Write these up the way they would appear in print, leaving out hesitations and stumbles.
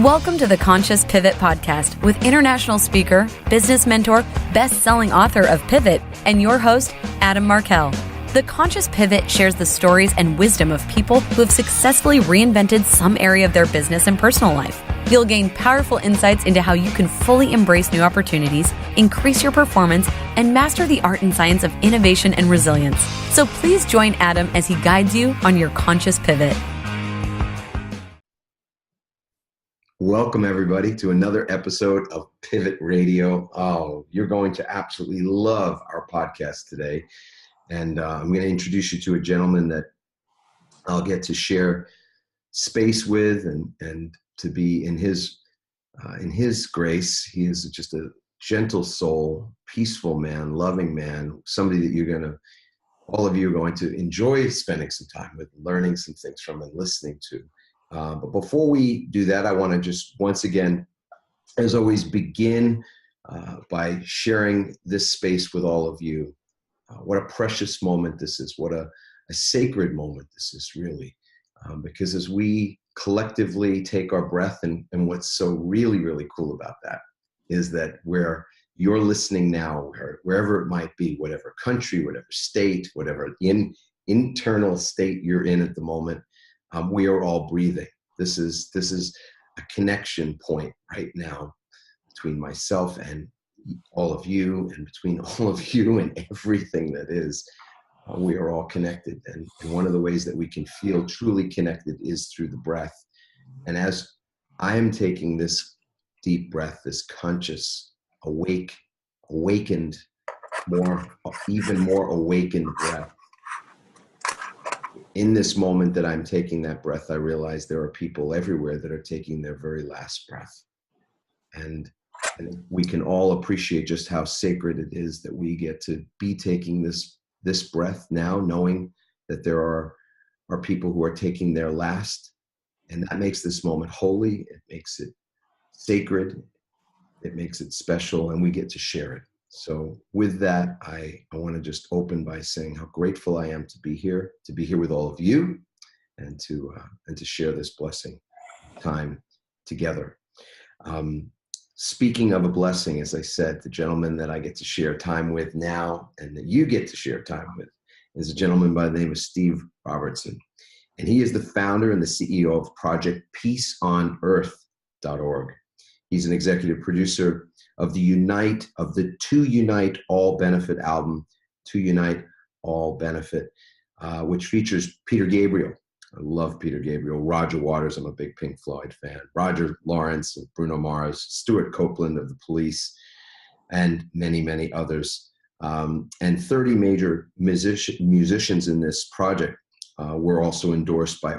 Welcome to the Conscious Pivot Podcast with international speaker, business mentor, best-selling author of Pivot, and your host, Adam Markell. The Conscious Pivot shares the stories and wisdom of people who have successfully reinvented some area of their business and personal life. You'll gain powerful insights into how you can fully embrace new opportunities, increase your performance, and master the art and science of innovation and resilience. So please join Adam as he guides you on your conscious pivot. Welcome, everybody, to another episode of Pivot Radio. Oh, you're going to absolutely love our podcast today. And I'm going to introduce you to a gentleman that I'll get to share space with and to be in his grace. He is just a gentle soul, peaceful man, loving man, somebody that all of you are going to enjoy spending some time with, learning some things from and listening to. But before we do that, I want to just once again, as always, begin by sharing this space with all of you. What a precious moment this is. What a sacred moment this is, really. Because as we collectively take our breath, and what's so really, really cool about that is that where you're listening now, wherever it might be, whatever country, whatever state, whatever internal state you're in at the moment, we are all breathing. This is a connection point right now between myself and all of you, and between all of you and everything that is. We are all connected, and one of the ways that we can feel truly connected is through the breath. And as I am taking this deep breath, this conscious, awakened, even more awakened breath, in this moment that I'm taking that breath, I realize there are people everywhere that are taking their very last breath. And we can all appreciate just how sacred it is that we get to be taking this breath now, knowing that there are people who are taking their last. And that makes this moment holy. It makes it sacred. It makes it special, and we get to share it. So with that, I want to just open by saying how grateful I am to be here with all of you, and to share this blessing time together. Speaking of a blessing, as I said, the gentleman that I get to share time with now, and that you get to share time with, is a gentleman by the name of Steve Robertson. And he is the founder and the CEO of Project PeaceOnEarth.org. He's an executive producer of the To Unite All Benefit album, To Unite All Benefit, which features Peter Gabriel. I love Peter Gabriel. Roger Waters, I'm a big Pink Floyd fan. Roger Lawrence, Bruno Mars, Stuart Copeland of The Police, and many, many others. And 30 major musicians in this project were also endorsed by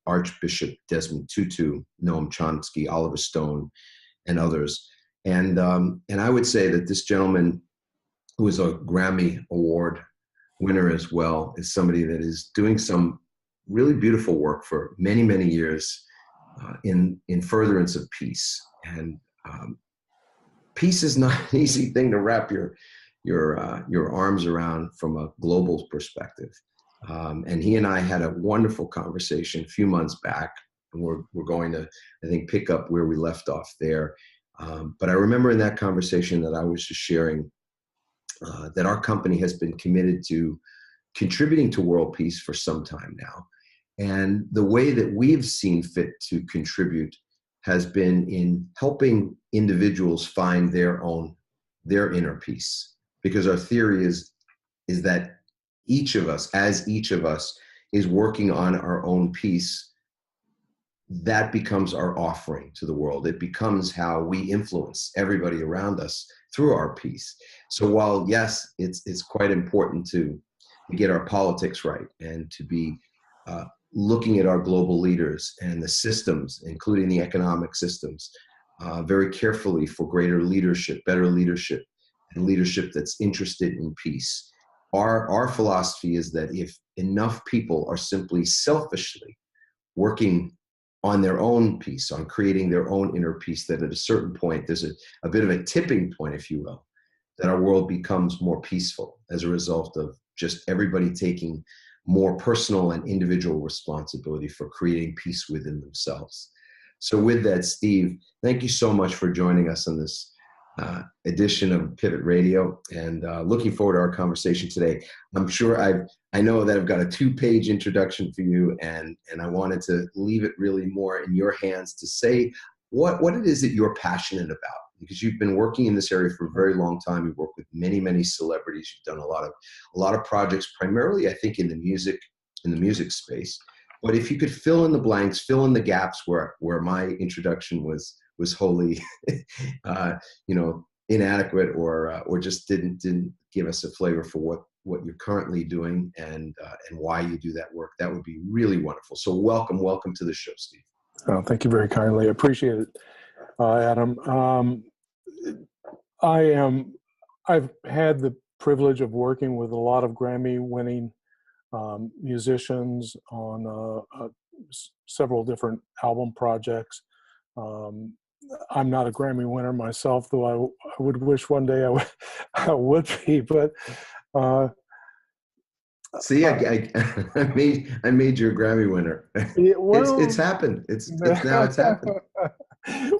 Archbishop Desmond Tutu, Noam Chomsky, Oliver Stone, and others. And I would say that this gentleman, who is a Grammy Award winner as well, is somebody that is doing some really beautiful work for many, many years in furtherance of peace. And peace is not an easy thing to wrap your arms around from a global perspective. And he and I had a wonderful conversation a few months back, and we're going to, I think, pick up where we left off there. But I remember in that conversation that I was just sharing that our company has been committed to contributing to world peace for some time now. And the way that we've seen fit to contribute has been in helping individuals find their inner peace. Because our theory is that each of us is working on our own peace, that becomes our offering to the world. It becomes how we influence everybody around us through our peace. So while, yes, it's quite important to get our politics right, and to be looking at our global leaders and the systems, including the economic systems, very carefully for greater leadership, better leadership, and leadership that's interested in peace. Our philosophy is that if enough people are simply selfishly working on their own peace, on creating their own inner peace, that at a certain point, there's a bit of a tipping point, if you will, that our world becomes more peaceful as a result of just everybody taking more personal and individual responsibility for creating peace within themselves. So with that, Steve, thank you so much for joining us on this edition of Pivot Radio, and looking forward to our conversation today. I'm sure I know that I've got a 2-page introduction for you, and I wanted to leave it really more in your hands to say what it is that you're passionate about, because you've been working in this area for a very long time. You've worked with many celebrities. You've done a lot of projects, primarily I think in the music space. But if you could fill in the blanks, fill in the gaps where my introduction was wholly inadequate, or just didn't give us a flavor for what you're currently doing and why you do that work, that would be really wonderful. So welcome to the show, Steve. Oh, thank you very kindly. I appreciate it, Adam. I've had the privilege of working with a lot of Grammy-winning musicians on several different album projects. I'm not a Grammy winner myself, though I would wish one day I would be. But see, I made you a Grammy winner. Yeah, well, it's happened. It's happened.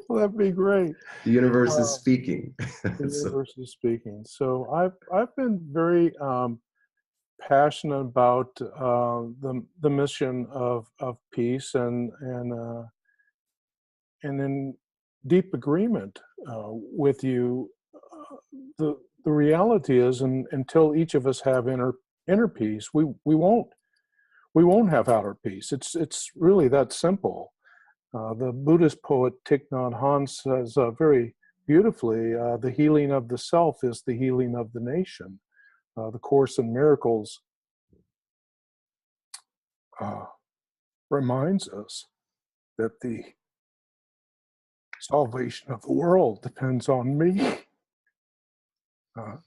Well, that'd be great. The universe is speaking. The universe is speaking. So I've been very passionate about the mission of peace, and in deep agreement with you. The reality is, until each of us have inner peace, we won't have outer peace. It's really that simple. The Buddhist poet Thich Nhat Hanh says very beautifully, the healing of the self is the healing of the nation. The Course in Miracles reminds us that the salvation of the world depends on me,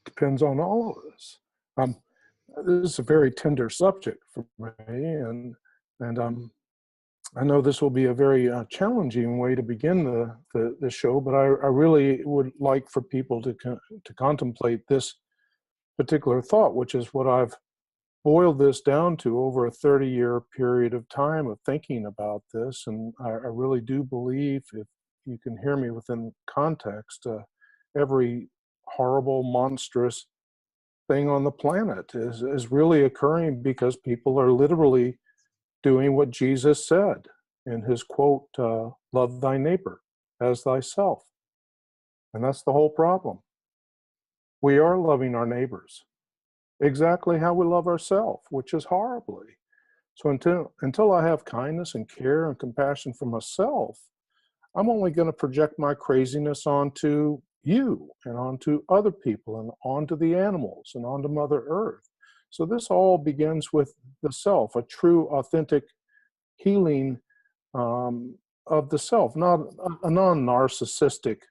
depends on all of us. This is a very tender subject for me, and I know this will be a very challenging way to begin the show, but I really would like for people to contemplate this particular thought, which is what I've boiled this down to over a 30-year period of time of thinking about this. And I really do believe, if you can hear me within context, every horrible, monstrous thing on the planet is really occurring because people are literally doing what Jesus said in his quote, love thy neighbor as thyself. And that's the whole problem. We are loving our neighbors exactly how we love ourselves, which is horribly. So until I have kindness and care and compassion for myself, I'm only going to project my craziness onto you and onto other people and onto the animals and onto Mother Earth. So this all begins with the self, a true, authentic healing of the self, not a non-narcissistic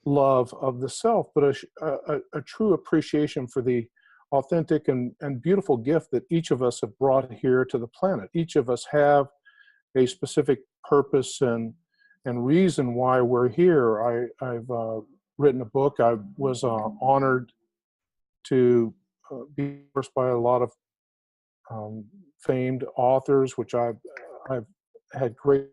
love of the self, but a true appreciation for the authentic and beautiful gift that each of us have brought here to the planet. Each of us have a specific purpose and reason why we're here. I've written a book. I was honored to be endorsed by a lot of famed authors, which I've had great.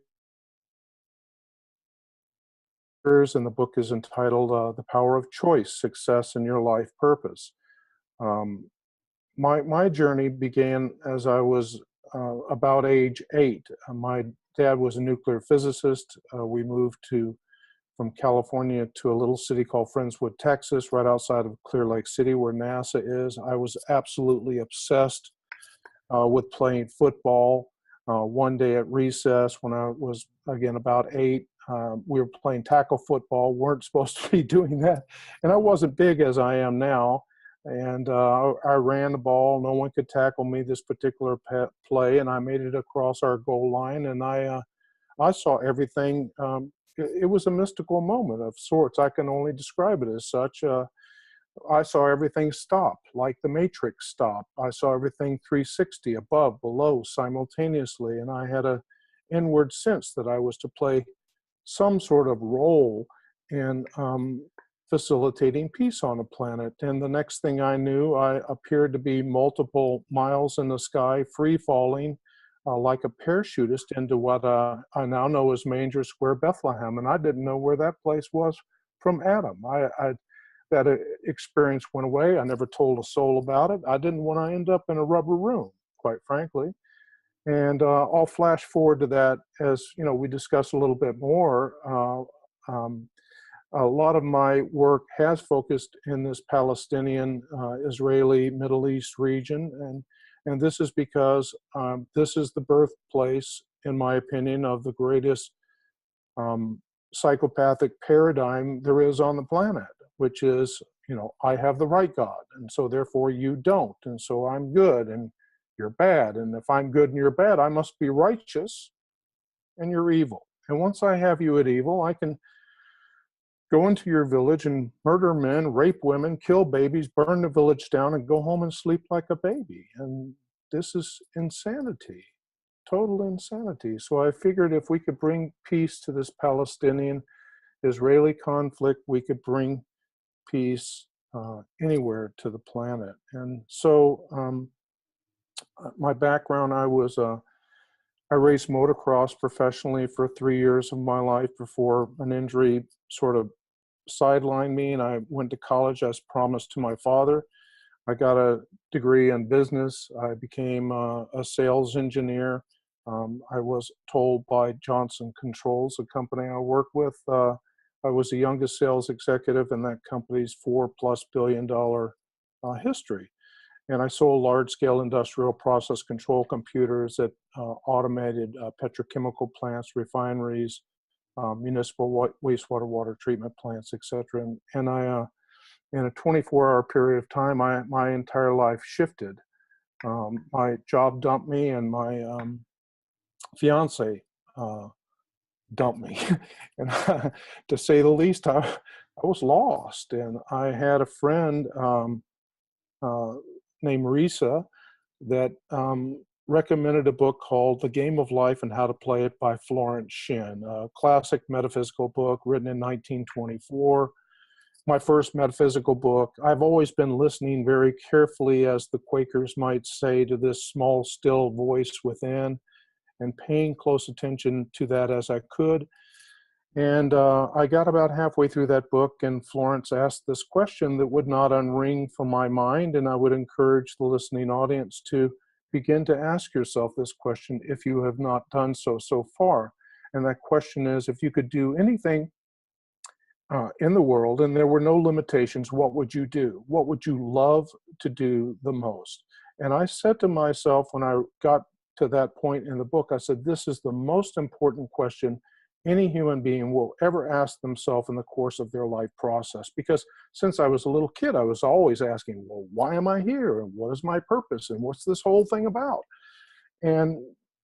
And the book is entitled "The Power of Choice: Success in Your Life Purpose." My journey began as I was about age 8. My dad was a nuclear physicist. We moved from California to a little city called Friendswood, Texas, right outside of Clear Lake City, where NASA is. I was absolutely obsessed with playing football. One day at recess, when I was, again, about 8, we were playing tackle football. Weren't supposed to be doing that. And I wasn't big as I am now. And I ran the ball. No one could tackle me this particular play. And I made it across our goal line. And I saw everything. It was a mystical moment of sorts. I can only describe it as such. I saw everything stop, like the Matrix stopped. I saw everything 360, above, below, simultaneously. And I had an inward sense that I was to play some sort of role in facilitating peace on the planet. And the next thing I knew, I appeared to be multiple miles in the sky, free falling, like a parachutist into what I now know as Manger Square, Bethlehem, and I didn't know where that place was from Adam. That experience went away. I never told a soul about it. I didn't want to end up in a rubber room, quite frankly. And I'll flash forward to that as we discuss a little bit more. A lot of my work has focused in this Palestinian, Israeli, Middle East region, and this is because this is the birthplace, in my opinion, of the greatest psychopathic paradigm there is on the planet, which is, I have the right God, and so therefore you don't, and so I'm good and you're bad, and if I'm good and you're bad, I must be righteous and you're evil. And once I have you at evil, I can go into your village and murder men, rape women, kill babies, burn the village down, and go home and sleep like a baby. And this is insanity, total insanity. So I figured if we could bring peace to this Palestinian-Israeli conflict, we could bring peace anywhere to the planet. And so my background, I raced motocross professionally for 3 years of my life before an injury sort of sidelined me, and I went to college as promised to my father. I got a degree in business. I became a sales engineer. I was told by Johnson Controls, a company I work with, I was the youngest sales executive in that company's $4+ billion history. And I sold large-scale industrial process control computers that automated petrochemical plants, refineries, municipal wastewater water treatment plants, etc. And I, in a 24-hour period of time, my entire life shifted. My job dumped me, and my fiance dumped me. And to say the least, I was lost. And I had a friend named Risa that recommended a book called The Game of Life and How to Play It by Florence Shinn, a classic metaphysical book written in 1924. My first metaphysical book. I've always been listening very carefully, as the Quakers might say, to this small, still voice within, and paying close attention to that as I could. And I got about halfway through that book, and Florence asked this question that would not unring from my mind, and I would encourage the listening audience to begin to ask yourself this question if you have not done so far. And that question is, if you could do anything in the world and there were no limitations, what would you do? What would you love to do the most? And I said to myself when I got to that point in the book, I said, this is the most important question any human being will ever ask themselves in the course of their life process. Because since I was a little kid, I was always asking, well, why am I here? And what is my purpose? And what's this whole thing about? And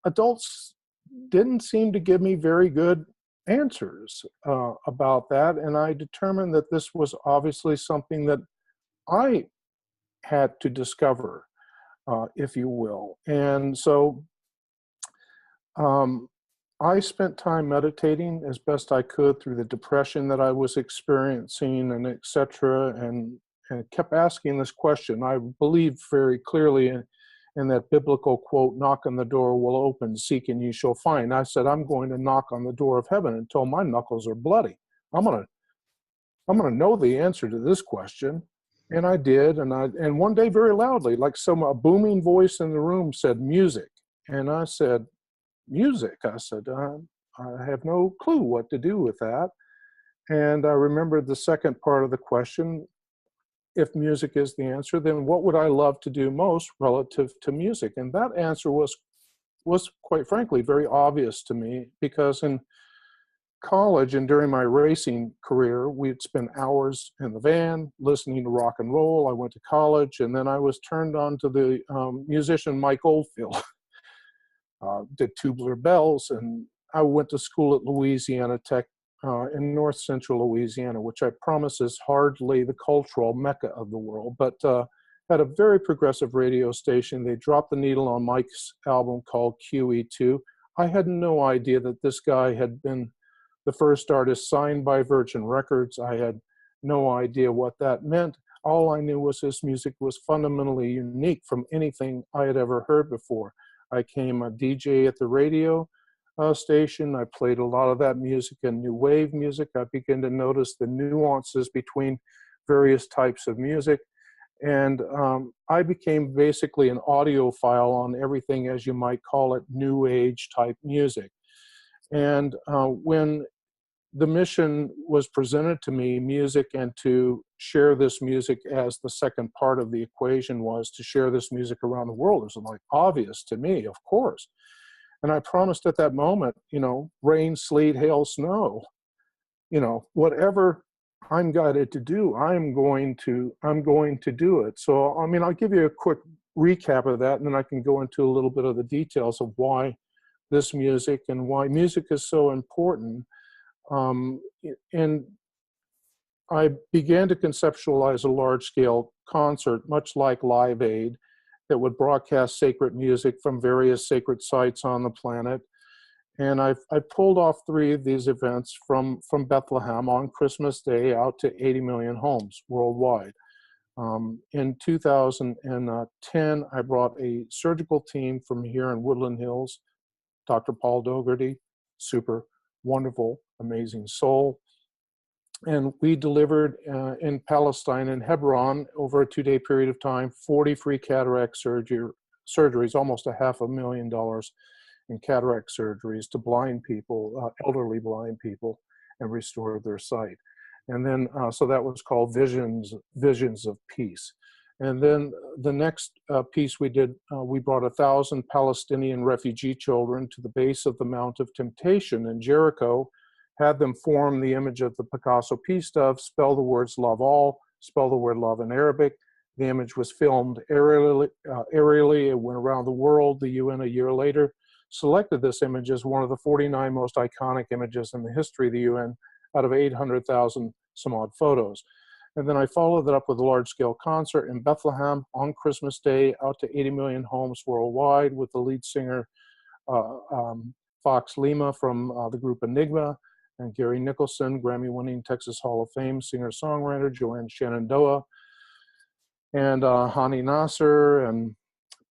adults didn't seem to give me very good answers about that. And I determined that this was obviously something that I had to discover, if you will. And so I spent time meditating as best I could through the depression that I was experiencing, and et cetera, and kept asking this question. I believe very clearly in that biblical quote, knock on the door will open, seek and you shall find. I said, I'm going to knock on the door of heaven until my knuckles are bloody. I'm gonna know the answer to this question. And I did, and one day very loudly, like a booming voice in the room said, music. And I said, music? I said, I have no clue what to do with that. And I remembered the second part of the question. If music is the answer, then what would I love to do most relative to music? And that answer was quite frankly very obvious to me, because in college and during my racing career, we'd spend hours in the van listening to rock and roll. I went to college, and then I was turned on to the musician Mike Oldfield. Did Tubular Bells, and I went to school at Louisiana Tech in north central Louisiana, which I promise is hardly the cultural mecca of the world, but had a very progressive radio station. They dropped the needle on Mike's album called QE2. I had no idea that this guy had been the first artist signed by Virgin Records. I had no idea what that meant. All I knew was his music was fundamentally unique from anything I had ever heard before. I became a DJ at the radio station. I played a lot of that music and new wave music. I began to notice the nuances between various types of music. And I became basically an audiophile on everything, as you might call it, new age type music. And when the mission was presented to me, music, and to share this music as the second part of the equation was to share this music around the world. It was like obvious to me, of course. And I promised at that moment, rain, sleet, hail, snow, whatever I'm guided to do, I'm going to do it. So, I mean, I'll give you a quick recap of that, and then I can go into a little bit of the details of why this music and why music is so important. And I began to conceptualize a large-scale concert, much like Live Aid, that would broadcast sacred music from various sacred sites on the planet. And I pulled off 3 of these events from Bethlehem on Christmas Day out to 80 million homes worldwide. In 2010, I brought a surgical team from here in Woodland Hills, Dr. Paul Dougherty, super wonderful, amazing soul. And we delivered in Palestine, in Hebron, over a 2-day period of time, 40 free cataract surgeries, almost $500,000 in cataract surgeries to blind people, elderly blind people, and restore their sight. And then, so that was called Visions of Peace. And then the next piece we did, we brought 1,000 Palestinian refugee children to the base of the Mount of Temptation in Jericho, had them form the image of the Picasso peace dove, spell the words love all, spell the word love in Arabic. The image was filmed aerially. It went around the world. The UN a year later selected this image as one of the 49 most iconic images in the history of the UN out of 800,000 some odd photos. And then I followed that up with a large-scale concert in Bethlehem on Christmas Day, out to 80 million homes worldwide, with the lead singer Fox Lima from the group Enigma, and Gary Nicholson, Grammy-winning Texas Hall of Fame singer-songwriter, Joanne Shenandoah, and Hani Nasser, and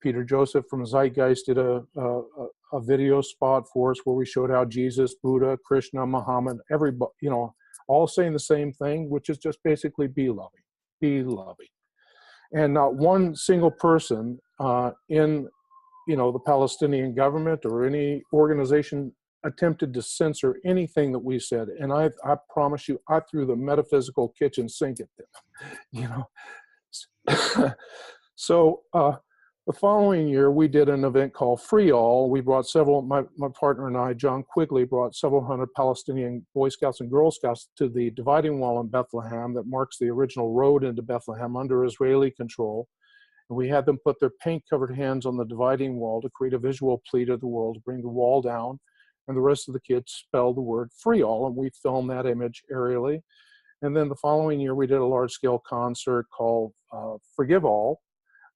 Peter Joseph from Zeitgeist did a video spot for us where we showed how Jesus, Buddha, Krishna, Muhammad, everybody, all saying the same thing, which is just basically be loving, be loving. And not one single person in, the Palestinian government or any organization attempted to censor anything that we said. And I promise you, I threw the metaphysical kitchen sink at them, So the following year, we did an event called Free All. We brought my partner and I, John Quigley, brought several hundred Palestinian Boy Scouts and Girl Scouts to the dividing wall in Bethlehem that marks the original road into Bethlehem under Israeli control. And we had them put their paint-covered hands on the dividing wall to create a visual plea to the world to bring the wall down. And the rest of the kids spelled the word Free All, and we filmed that image aerially. And then the following year, we did a large-scale concert called Forgive All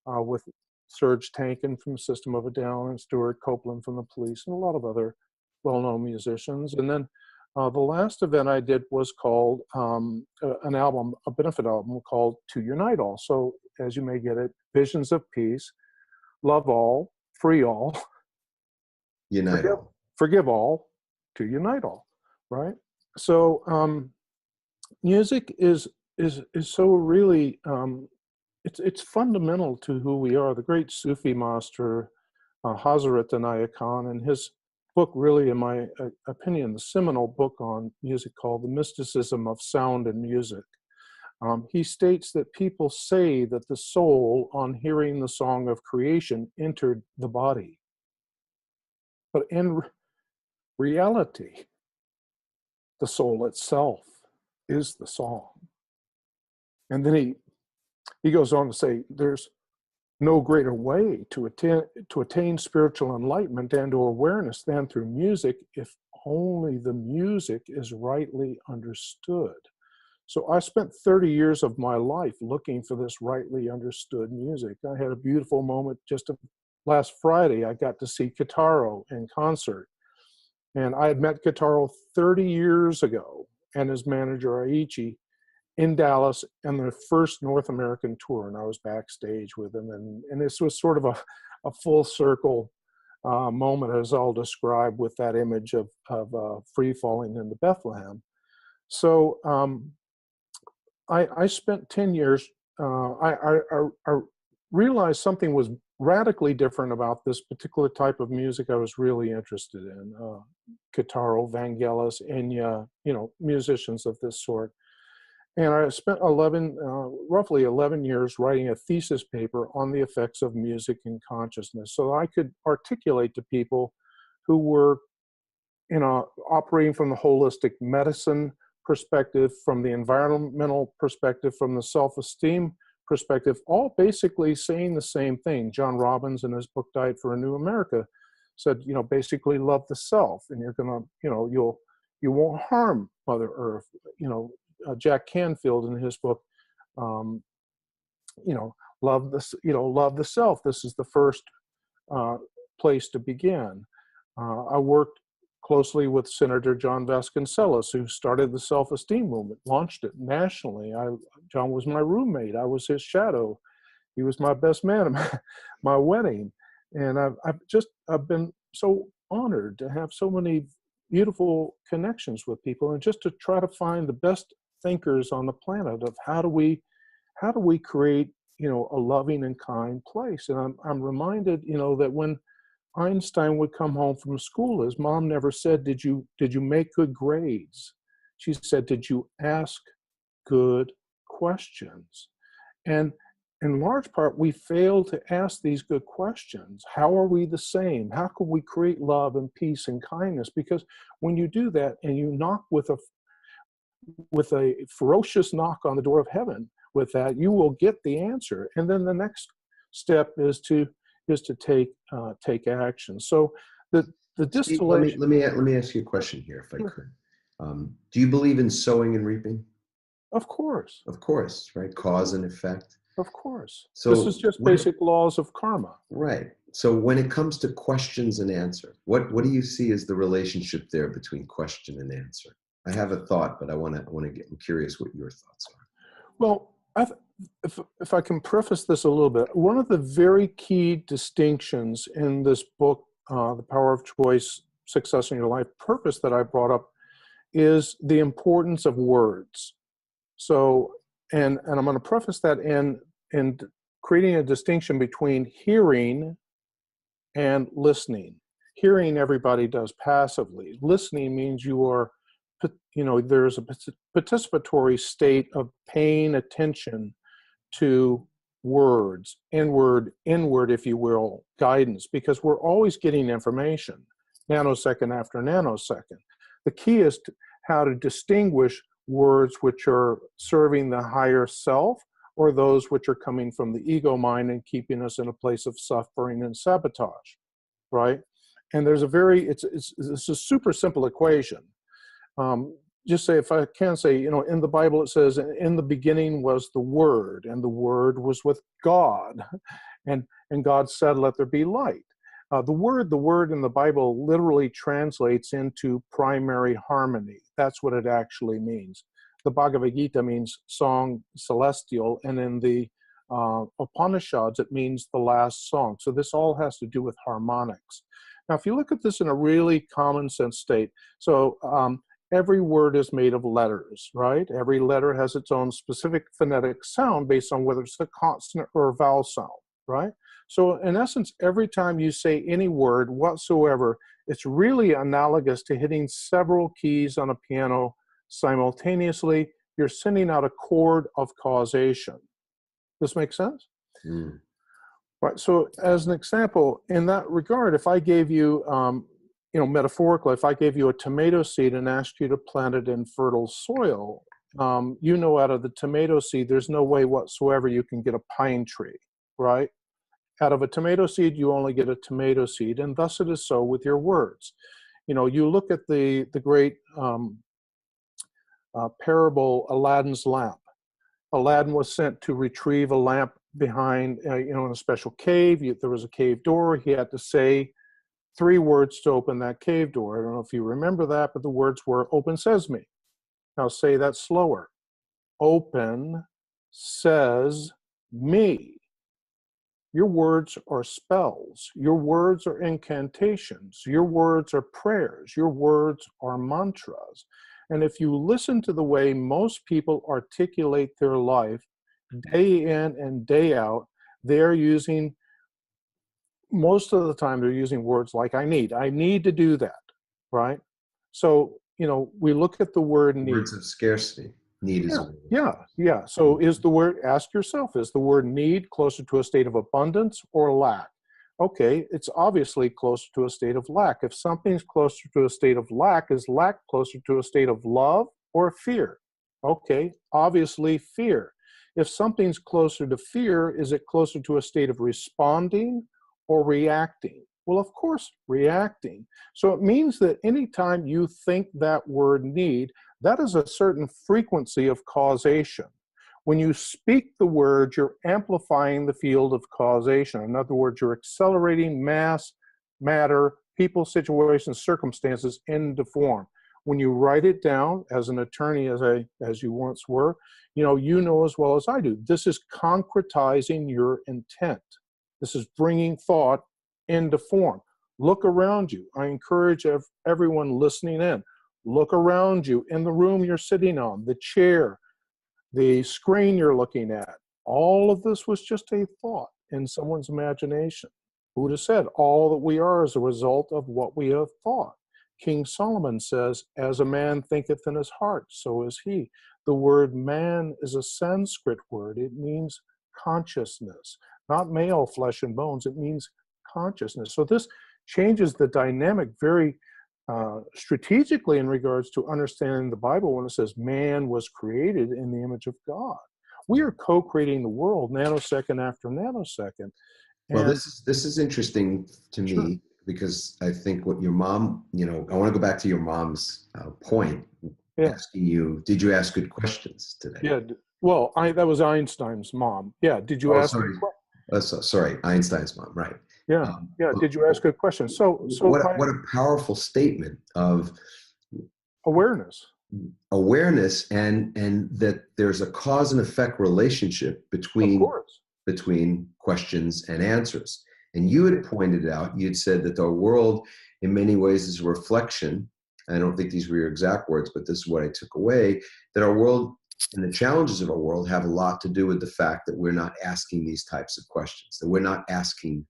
with Serge Tankin from System of a Down and Stuart Copeland from the Police and a lot of other well-known musicians. And then the last event I did was called an album, a benefit album called To Unite All. So as you may get it, Visions of Peace, Love All, Free All, Unite All. Forgive All, To Unite All, right? So music is so really, it's fundamental to who we are. The great Sufi master, Hazrat Inayat Khan, and his book, really, in my opinion, the seminal book on music called The Mysticism of Sound and Music. He states that people say that the soul, on hearing the song of creation, entered the body. But in reality, the soul itself is the song. And then he goes on to say, there's no greater way to attain spiritual enlightenment and or awareness than through music, if only the music is rightly understood. So I spent 30 years of my life looking for this rightly understood music. I had a beautiful moment just last Friday. I got to see Kitaro in concert. And I had met Kitaro 30 years ago and his manager, Aichi, in Dallas and the first North American tour. And I was backstage with him. And this was sort of a full circle moment, as I'll describe with that image of free falling into Bethlehem. So I spent 10 years. I realized something was radically different about this particular type of music I was really interested in. Guitarro, Vangelis, Enya, musicians of this sort. And I spent roughly 11 years writing a thesis paper on the effects of music in consciousness, so I could articulate to people who were, operating from the holistic medicine perspective, from the environmental perspective, from the self-esteem perspective, all basically saying the same thing. John Robbins, in his book Diet for a New America, said, basically love the self, and you're gonna, you won't harm Mother Earth. Jack Canfield, in his book, love the self. This is the first place to begin. I worked closely with Senator John Vasconcellos, who started the self-esteem movement, launched it nationally. John was my roommate. I was his shadow. He was my best man at my wedding. And I've been so honored to have so many beautiful connections with people, and just to try to find the best thinkers on the planet of how do we create, a loving and kind place. And I'm reminded, that when Einstein would come home from school, his mom never said, did you make good grades? She said, did you ask good questions? And in large part, we fail to ask these good questions. How are we the same? How can we create love and peace and kindness? Because when you do that, and you knock with a ferocious knock on the door of heaven with that, you will get the answer. And then the next step is to take action. So the distillation. Steve, let me ask you a question here, if I could. Do you believe in sowing and reaping? Of course. Of course, right? Cause and effect. Of course. So this is just basic laws of karma. Right. So when it comes to questions and answer, what do you see as the relationship there between question and answer? I have a thought, but I'm curious what your thoughts are. Well, if I can preface this a little bit, one of the very key distinctions in this book, The Power of Choice, Success in Your Life, Purpose, that I brought up is the importance of words. So, and I'm going to preface that in creating a distinction between hearing and listening. Hearing, everybody does passively. Listening means you are, there's a participatory state of paying attention to words, inward, if you will, guidance, because we're always getting information, nanosecond after nanosecond. The key is how to distinguish words which are serving the higher self, or those which are coming from the ego mind and keeping us in a place of suffering and sabotage, right? And there's it's a super simple equation. Just say, if I can say, in the Bible it says, in the beginning was the Word, and the Word was with God, and God said, let there be light. The word in the Bible literally translates into primary harmony. That's what it actually means. The Bhagavad Gita means song celestial, and in the Upanishads it means the last song. So this all has to do with harmonics. Now, if you look at this in a really common sense state, so every word is made of letters, right? Every letter has its own specific phonetic sound based on whether it's a consonant or a vowel sound, right? So in essence, every time you say any word whatsoever, it's really analogous to hitting several keys on a piano simultaneously. You're sending out a chord of causation. This makes sense? Mm. Right. So as an example, in that regard, if I gave you, metaphorically, if I gave you a tomato seed and asked you to plant it in fertile soil, out of the tomato seed, there's no way whatsoever you can get a pine tree, right? Out of a tomato seed, you only get a tomato seed, and thus it is so with your words. You look at the great parable, Aladdin's lamp. Aladdin was sent to retrieve a lamp behind, in a special cave. There was a cave door. He had to say 3 words to open that cave door. I don't know if you remember that, but the words were, open sesame. Now say that slower. Open says me. Your words are spells. Your words are incantations. Your words are prayers. Your words are mantras. And if you listen to the way most people articulate their life day in and day out, they're using, most of the time, they're using words like I need to do that, right? So, we look at the word need. Words of scarcity. Need is a word. Yeah. So ask yourself, is the word need closer to a state of abundance or lack? Okay, it's obviously closer to a state of lack. If something's closer to a state of lack, is lack closer to a state of love or fear? Okay, obviously fear. If something's closer to fear, is it closer to a state of responding or reacting? Well, of course, reacting. So it means that anytime you think that word need, that is a certain frequency of causation. When you speak the word, you're amplifying the field of causation. In other words, you're accelerating mass, matter, people, situations, circumstances into form. When you write it down as an attorney, as you once were, you know as well as I do, this is concretizing your intent. This is bringing thought into form. Look around you. I encourage everyone listening in. Look around you in the room you're sitting on, the chair, the screen you're looking at. All of this was just a thought in someone's imagination. Buddha said, all that we are is a result of what we have thought. King Solomon says, as a man thinketh in his heart, so is he. The word man is a Sanskrit word. It means consciousness, not male flesh and bones. It means consciousness. So this changes the dynamic very strategically in regards to understanding the Bible when it says man was created in the image of God. We are co-creating the world nanosecond after nanosecond. Well, this is interesting to me. Sure. Because I think what your mom, I want to go back to your mom's point, asking you, did you ask good questions today? Yeah, well, that was Einstein's mom. Yeah, did you ask? Sorry, Einstein's mom, right? Yeah, did you ask good questions? So what a powerful statement of awareness, and that there's a cause and effect relationship between questions and answers. And you had pointed out, you'd said that the world in many ways is a reflection. I don't think these were your exact words, but this is what I took away, that our world and the challenges of our world have a lot to do with the fact that we're not asking these types of questions, that we're not asking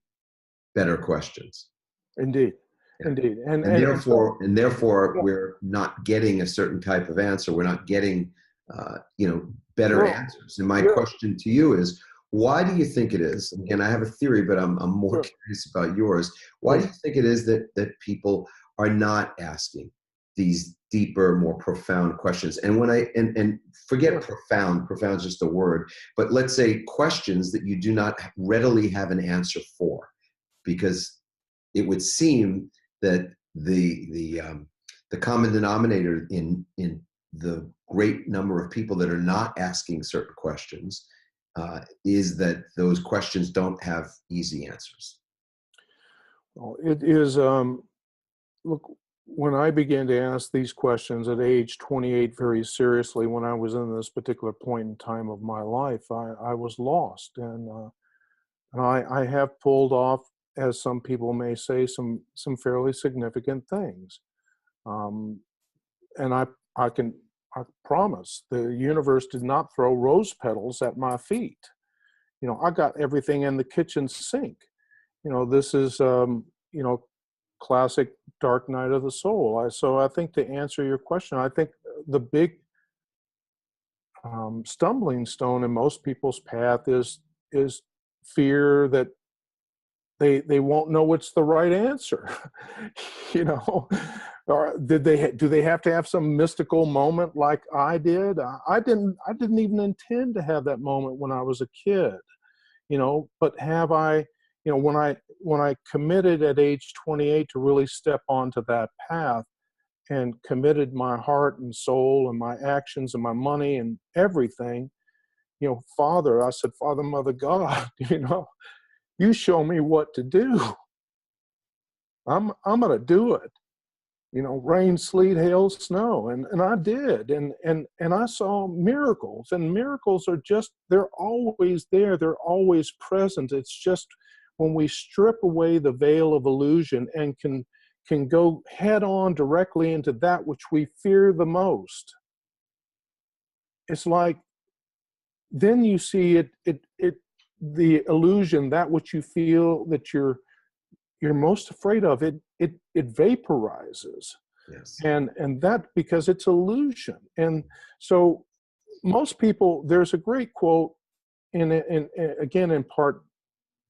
better questions. Indeed. Yeah. Indeed. And therefore, we're not getting a certain type of answer. We're not getting, better answers. And my question to you is, why do you think it is? Again, I have a theory, but I'm more curious about yours. Why do you think it is that people are not asking these deeper, more profound questions? And when and forget profound is just a word, but let's say questions that you do not readily have an answer for, because it would seem that the common denominator in the great number of people that are not asking certain questions is that those questions don't have easy answers. Well, it is, look, when I began to ask these questions at age 28 very seriously, when I was in this particular point in time of my life, I was lost. And I have pulled off, as some people may say, some fairly significant things. And I promise the universe did not throw rose petals at my feet. I got everything in the kitchen sink. This is, classic dark night of the soul. So I think to answer your question, I think the big stumbling stone in most people's path is fear that they won't know what's the right answer. Or do they have to have some mystical moment like I did? I didn't even intend to have that moment when I was a kid, but have I, when I committed at age 28 to really step onto that path and committed my heart and soul and my actions and my money and everything, Father, I said, Father, Mother, God, you show me what to do. I'm going to do it. rain, sleet, hail, snow. And I did. And I saw miracles, and miracles are just, they're always there. They're always present. It's just when we strip away the veil of illusion and can go head on directly into that which we fear the most. It's like, then you see the illusion, that which you feel that you're most afraid of, it vaporizes. Yes. And that, because it's illusion. And so most people, there's a great quote again, in part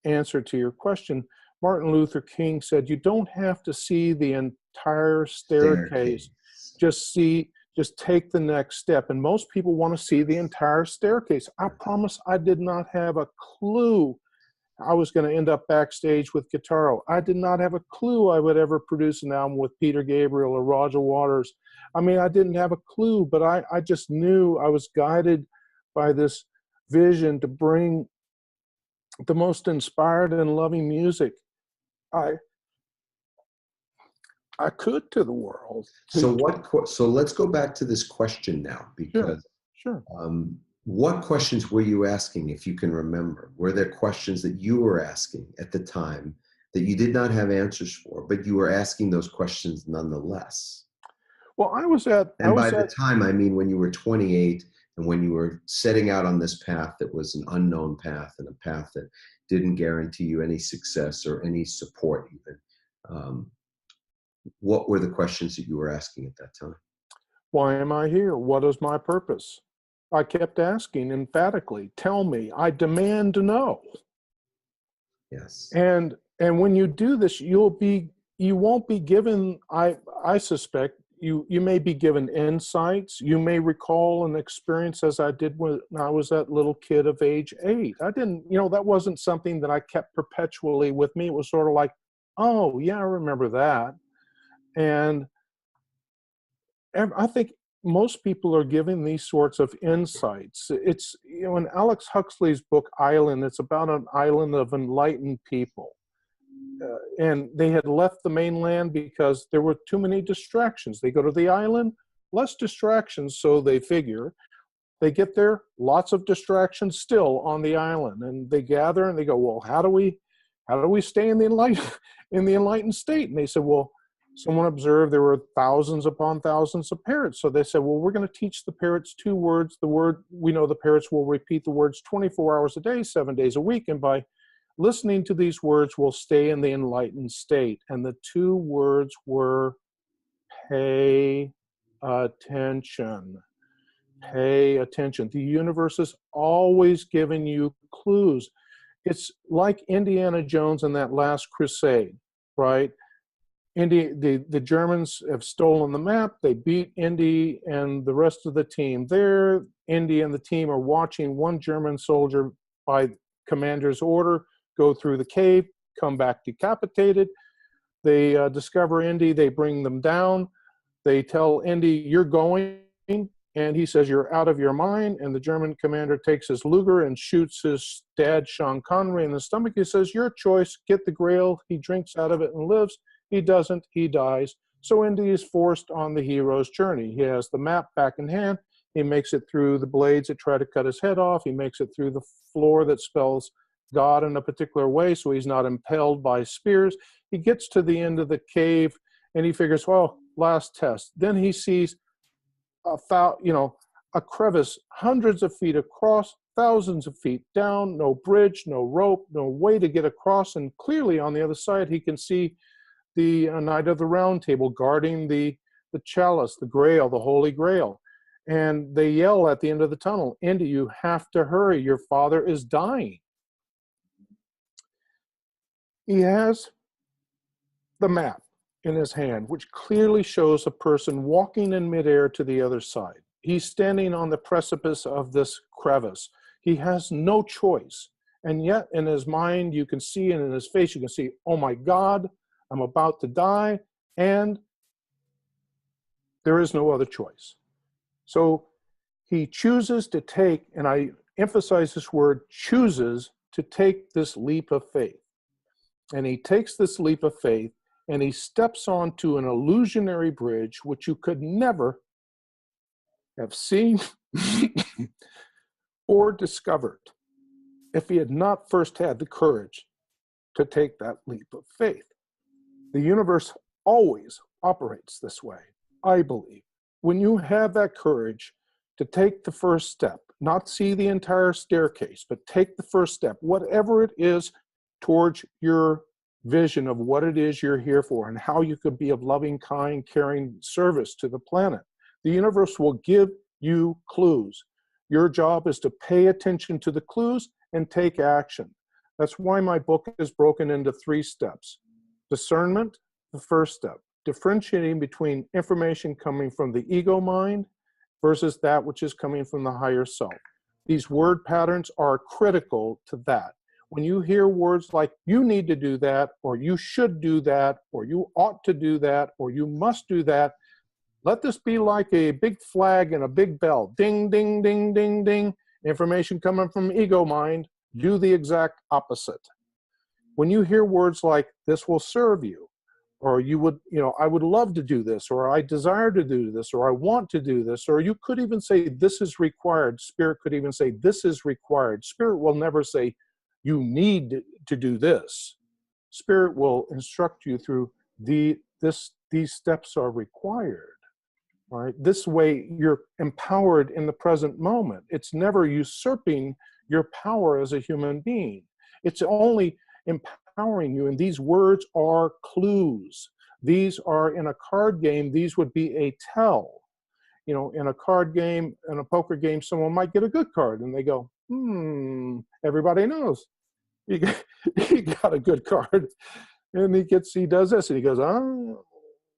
answer to your question. Martin Luther King said, you don't have to see the entire staircase. Just take the next step. And most people want to see the entire staircase. I promise I did not have a clue I was going to end up backstage with Guitarro. I did not have a clue I would ever produce an album with Peter Gabriel or Roger Waters. I mean, I didn't have a clue, but I just knew I was guided by this vision to bring the most inspired and loving music I could to the world. So let's go back to this question now, because Sure. What questions were you asking, if you can remember? Were there questions that you were asking at the time that you did not have answers for, but you were asking those questions nonetheless? Well, by the time, I mean when you were 28 and when you were setting out on this path that was an unknown path, and a path that didn't guarantee you any success or any support even. What were the questions that you were asking at that time? Why am I here? What is my purpose? I kept asking emphatically, tell me, I demand to know. Yes. And when you do this, you won't be given, I suspect, you may be given insights. You may recall an experience, as I did when I was that little kid of age 8. I didn't, that wasn't something that I kept perpetually with me. It was sort of like, oh yeah, I remember that. And I think most people are given these sorts of insights. It's, in Alex Huxley's book, Island, it's about an island of enlightened people. And they had left the mainland because there were too many distractions. They go to the island, less distractions, so they figure. They get there, lots of distractions still on the island. And they gather and they go, well, how do we stay in the enlightened state? And they said, well, someone observed there were thousands upon thousands of parrots. So they said, well, we're going to teach the parrots 2 words. We know the parrots will repeat the words 24 hours a day, 7 days a week. And by listening to these words, we'll stay in the enlightened state. And the 2 words were pay attention. Pay attention. The universe is always giving you clues. It's like Indiana Jones in that last crusade, right? The Germans have stolen the map. They beat Indy and the rest of the team there. Indy and the team are watching one German soldier, by commander's order, go through the cave, come back decapitated. They discover Indy. They bring them down. They tell Indy, you're going. And he says, you're out of your mind. And the German commander takes his Luger and shoots his dad, Sean Connery, in the stomach. He says, your choice, get the grail. He drinks out of it and lives. He doesn't, he dies. So Indy is forced on the hero's journey. He has the map back in hand. He makes it through the blades that try to cut his head off. He makes it through the floor that spells God in a particular way, so he's not impaled by spears. He gets to the end of the cave, and he figures, well, last test. Then he sees a crevice hundreds of feet across, thousands of feet down, no bridge, no rope, no way to get across. And clearly on the other side, he can see the Knight of the Round Table guarding the chalice, the Grail, the Holy Grail. And they yell at the end of the tunnel, Indy, you have to hurry. Your father is dying. He has the map in his hand, which clearly shows a person walking in midair to the other side. He's standing on the precipice of this crevice. He has no choice. And yet in his mind, you can see, and in his face, you can see, oh my God, I'm about to die, and there is no other choice. So he chooses to take, and I emphasize this word, chooses to take this leap of faith. And he takes this leap of faith, and he steps onto an illusionary bridge which you could never have seen or discovered if he had not first had the courage to take that leap of faith. The universe always operates this way, I believe. When you have that courage to take the first step, not see the entire staircase, but take the first step, whatever it is, towards your vision of what it is you're here for and how you could be of loving, kind, caring service to the planet. The universe will give you clues. Your job is to pay attention to the clues and take action. That's why my book is broken into 3 steps. Discernment, the first step. Differentiating between information coming from the ego mind versus that which is coming from the higher self. These word patterns are critical to that. When you hear words like, you need to do that, or you should do that, or you ought to do that, or you must do that, let this be like a big flag and a big bell. Ding, ding, ding, ding, ding. Information coming from ego mind, do the exact opposite. When you hear words like, this will serve you, or you would, I would love to do this, or I desire to do this, or I want to do this, or you could even say, this is required. Spirit could even say, this is required. Spirit will never say, you need to do this. Spirit will instruct you through these steps are required. Right? This way, you're empowered in the present moment. It's never usurping your power as a human being. It's only empowering you, and these words are clues. These are, in a card game, these would be a tell. In a card game, in a poker game, someone might get a good card, and they go, everybody knows. He got a good card. And he does this, and he goes,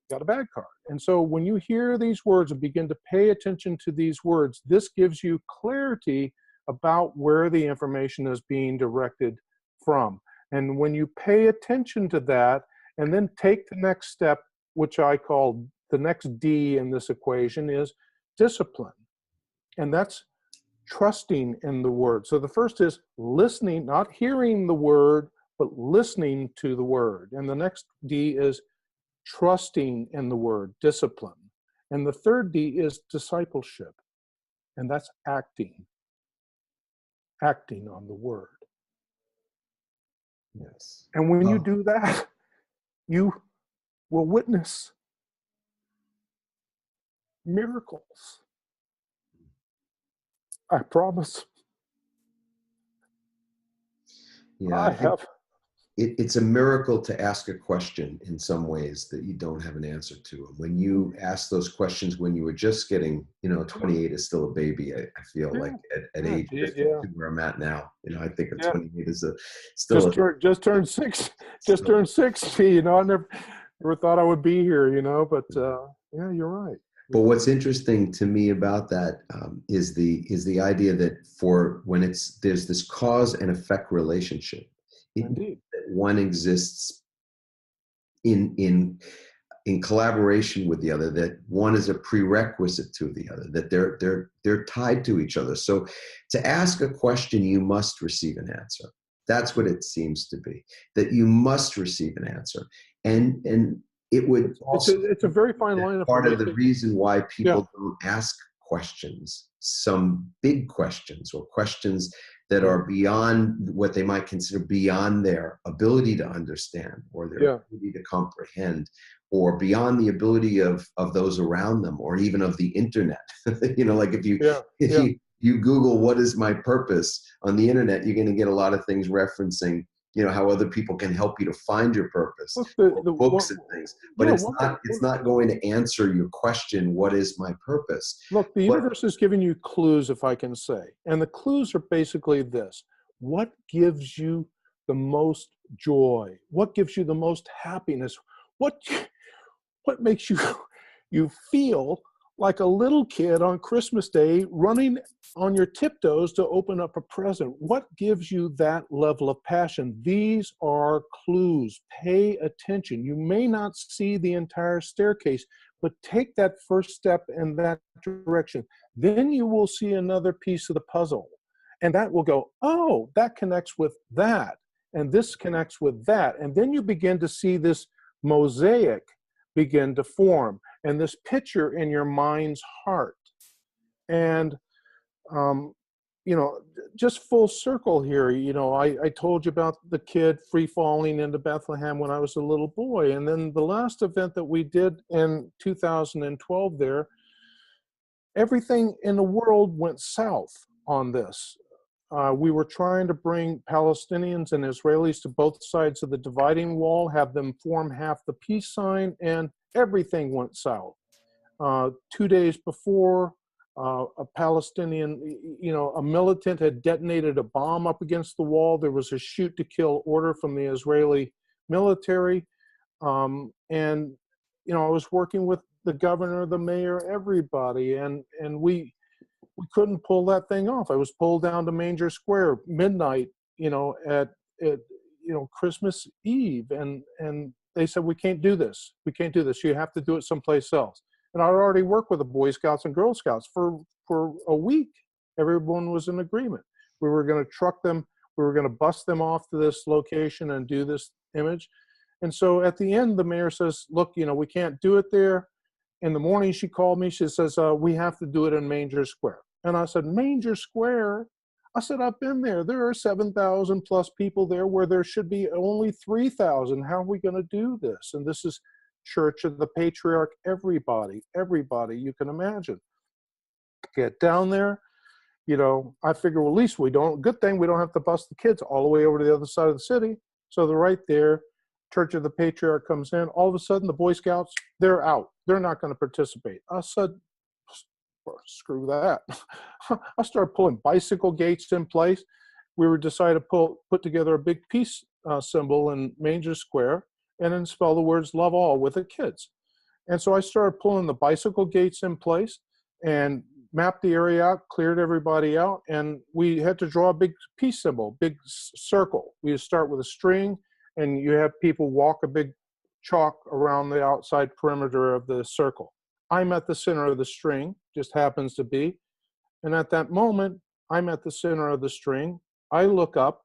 got a bad card. And so when you hear these words and begin to pay attention to these words, this gives you clarity about where the information is being directed from. And when you pay attention to that and then take the next step, which I call the next D in this equation, is discipline. And that's trusting in the word. So the first is listening, not hearing the word, but listening to the word. And the next D is trusting in the word, discipline. And the third D is discipleship. And that's acting on the word. Yes. And when you do that, you will witness miracles. I promise. Yeah, it's a miracle to ask a question in some ways that you don't have an answer to. And when you ask those questions when you were just getting, 28 is still a baby, I feel like at age 52 where I'm at now. I think at 28 is just turned 6. Just turned 60. I never thought I would be here, but yeah, you're right. But what's interesting to me about that is the idea that there's this cause and effect relationship. Indeed. That one exists in collaboration with the other, that one is a prerequisite to the other, that they're tied to each other. So to ask a question, you must receive an answer. That's what it seems to be, that you must receive an answer. And it would also, it's a very fine line. Part of the reason why people don't ask questions, some big questions, or questions that are beyond what they might consider beyond their ability to understand, or their ability to comprehend, or beyond the ability of those around them, or even of the internet. Like if you Google what is my purpose on the internet, you're going to get a lot of things referencing how other people can help you to find your purpose, books and things. But it's not going to answer your question, what is my purpose? Look, the universe is giving you clues, if I can say. And the clues are basically this. What gives you the most joy? What gives you the most happiness? What makes you feel like a little kid on Christmas Day running on your tiptoes to open up a present? What gives you that level of passion? These are clues. Pay attention. You may not see the entire staircase, but take that first step in that direction. Then you will see another piece of the puzzle. And that will go, oh, that connects with that. And this connects with that. And then you begin to see this mosaic begin to form, and this picture in your mind's heart. And just full circle here. I told you about the kid free falling into Bethlehem when I was a little boy. And then the last event that we did in 2012 there, everything in the world went south on this. We were trying to bring Palestinians and Israelis to both sides of the dividing wall, have them form half the peace sign, and everything went south. 2 days before, a Palestinian, a militant had detonated a bomb up against the wall. There was a shoot to kill order from the Israeli military. I was working with the governor, the mayor, everybody, and we couldn't pull that thing off. I was pulled down to Manger Square midnight, at Christmas Eve, and they said, we can't do this. We can't do this. You have to do it someplace else. And I already worked with the Boy Scouts and Girl Scouts for a week. Everyone was in agreement. We were going to truck them. We were going to bus them off to this location and do this image. And so at the end, the mayor says, look, we can't do it there. In the morning, she called me. She says, we have to do it in Manger Square. And I said, Manger Square? I said, I've been there. There are 7,000 plus people there where there should be only 3,000. How are we going to do this? And this is Church of the Patriarch, everybody you can imagine. Get down there, I figure, well, at least good thing we don't have to bus the kids all the way over to the other side of the city. So they're right there. Church of the Patriarch comes in. All of a sudden, the Boy Scouts, they're out. They're not going to participate. I said, screw that. I started pulling bicycle gates in place. We were decided to put together a big peace symbol in Manger Square, and then spell the words love all with the kids. And so I started pulling the bicycle gates in place and mapped the area out, cleared everybody out, and we had to draw a big peace symbol, big circle. We start with a string, and you have people walk a big chalk around the outside perimeter of the circle. I'm at the center of the string, just happens to be. And at that moment, I'm at the center of the string. I look up.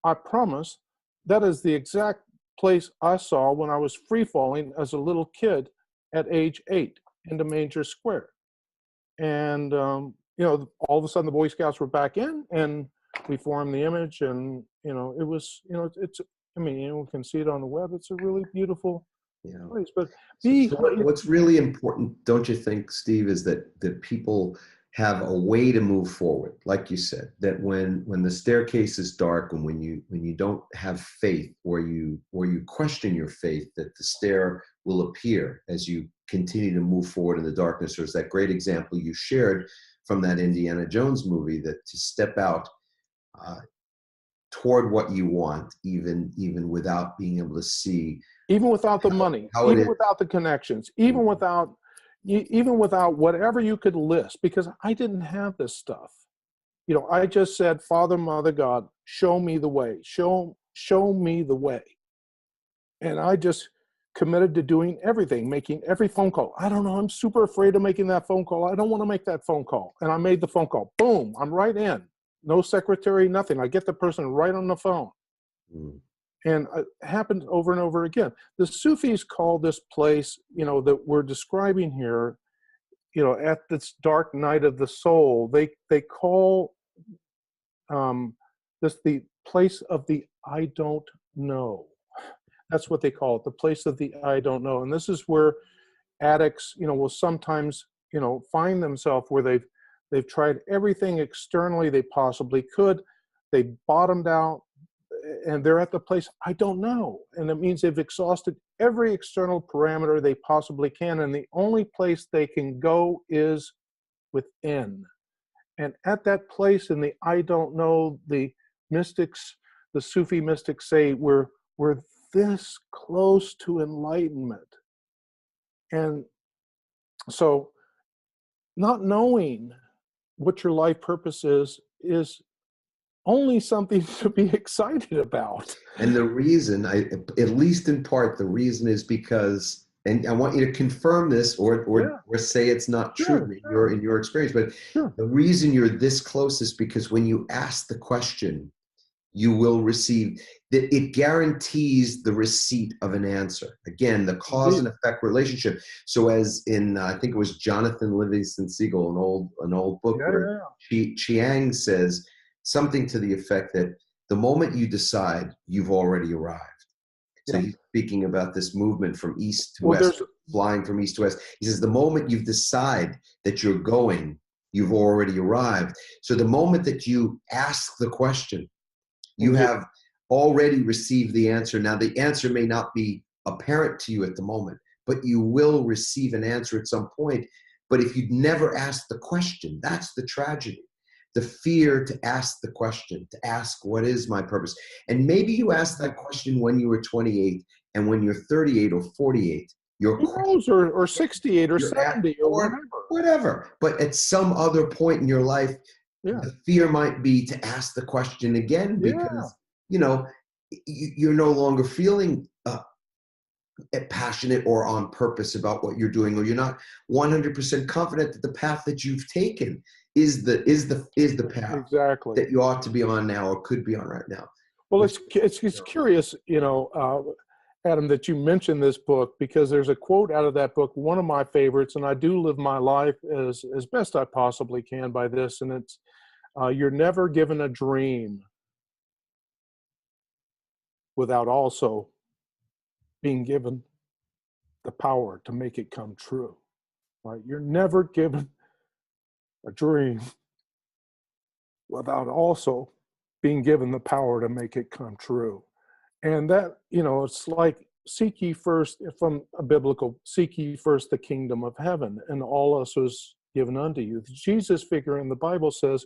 I promise that is the exact place I saw when I was free falling as a little kid at age 8 into Manger Square. And, all of a sudden the Boy Scouts were back in, and we formed the image, and, it was, we can see it on the web. It's a really beautiful place. But what's really important, don't you think, Steve, is that people have a way to move forward, like you said, that when the staircase is dark and when you don't have faith, or you question your faith, that the stair will appear as you continue to move forward in the darkness. There's that great example you shared from that Indiana Jones movie, that to step out toward what you want, even without being able to see, even without the money, even without the connections, even without whatever you could list, because I didn't have this stuff. I just said, Father, Mother, God, show me the way, show me the way. And I just committed to doing everything, making every phone call. I don't know, I'm super afraid of making that phone call. I don't want to make that phone call. And I made the phone call. Boom, I'm right in. No secretary, nothing. I get the person right on the phone. Mm. And it happened over and over again. The Sufis call this place, that we're describing here, at this dark night of the soul, they call this the place of the I don't know. That's what they call it, the place of the I don't know. And this is where addicts, will sometimes, find themselves where they've tried everything externally they possibly could. They bottomed out, and they're at the place, I don't know. And it means they've exhausted every external parameter they possibly can, and the only place they can go is within. And at that place in the I don't know, the mystics, the Sufi mystics say, we're this close to enlightenment. And so not knowing what your life purpose is only something to be excited about. And the reason, at least in part, the reason is because, and I want you to confirm this or say it's not true in your experience, but the reason you're this close is because when you ask the question, you will receive, that it guarantees the receipt of an answer. Again, the cause and effect relationship. So as in, I think it was Jonathan Livingston Seagull, an old book where Chiang says something to the effect that the moment you decide, you've already arrived. So he's speaking about this movement from east to west, flying from east to west. He says the moment you decide that you're going, you've already arrived. So the moment that you ask the question, you have already received the answer. Now, the answer may not be apparent to you at the moment, but you will receive an answer at some point. But if you'd never asked the question, that's the tragedy. The fear to ask the question, to ask, what is my purpose? And maybe you asked that question when you were 28, and when you're 38 or 48, who knows, or 68 or 70 or whatever. But at some other point in your life, the fear might be to ask the question again, because you're no longer feeling passionate or on purpose about what you're doing, or you're not 100% confident that the path that you've taken is the path that you ought to be on now or could be on right now. Well, it's curious, Adam, that you mentioned this book, because there's a quote out of that book, one of my favorites, and I do live my life as best I possibly can by this, and it's, you're never given a dream without also being given the power to make it come true, right? You're never given a dream without also being given the power to make it come true. And that, it's like, seek ye first, from a biblical, seek ye first the kingdom of heaven, and all else was given unto you. The Jesus figure in the Bible says,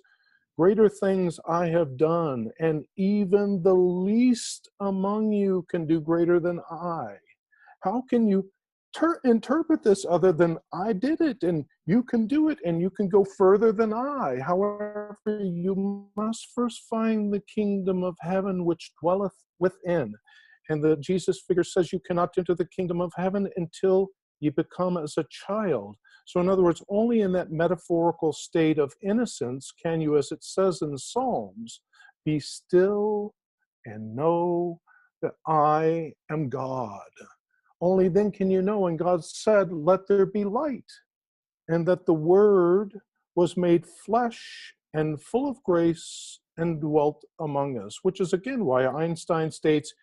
greater things I have done, and even the least among you can do greater than I. How can you interpret this other than I did it, and you can do it, and you can go further than I? However, you must first find the kingdom of heaven which dwelleth within. And the Jesus figure says you cannot enter the kingdom of heaven until you become as a child. So in other words, only in that metaphorical state of innocence can you, as it says in Psalms, be still and know that I am God. Only then can you know, and God said, let there be light, and that the Word was made flesh and full of grace and dwelt among us, which is again why Einstein states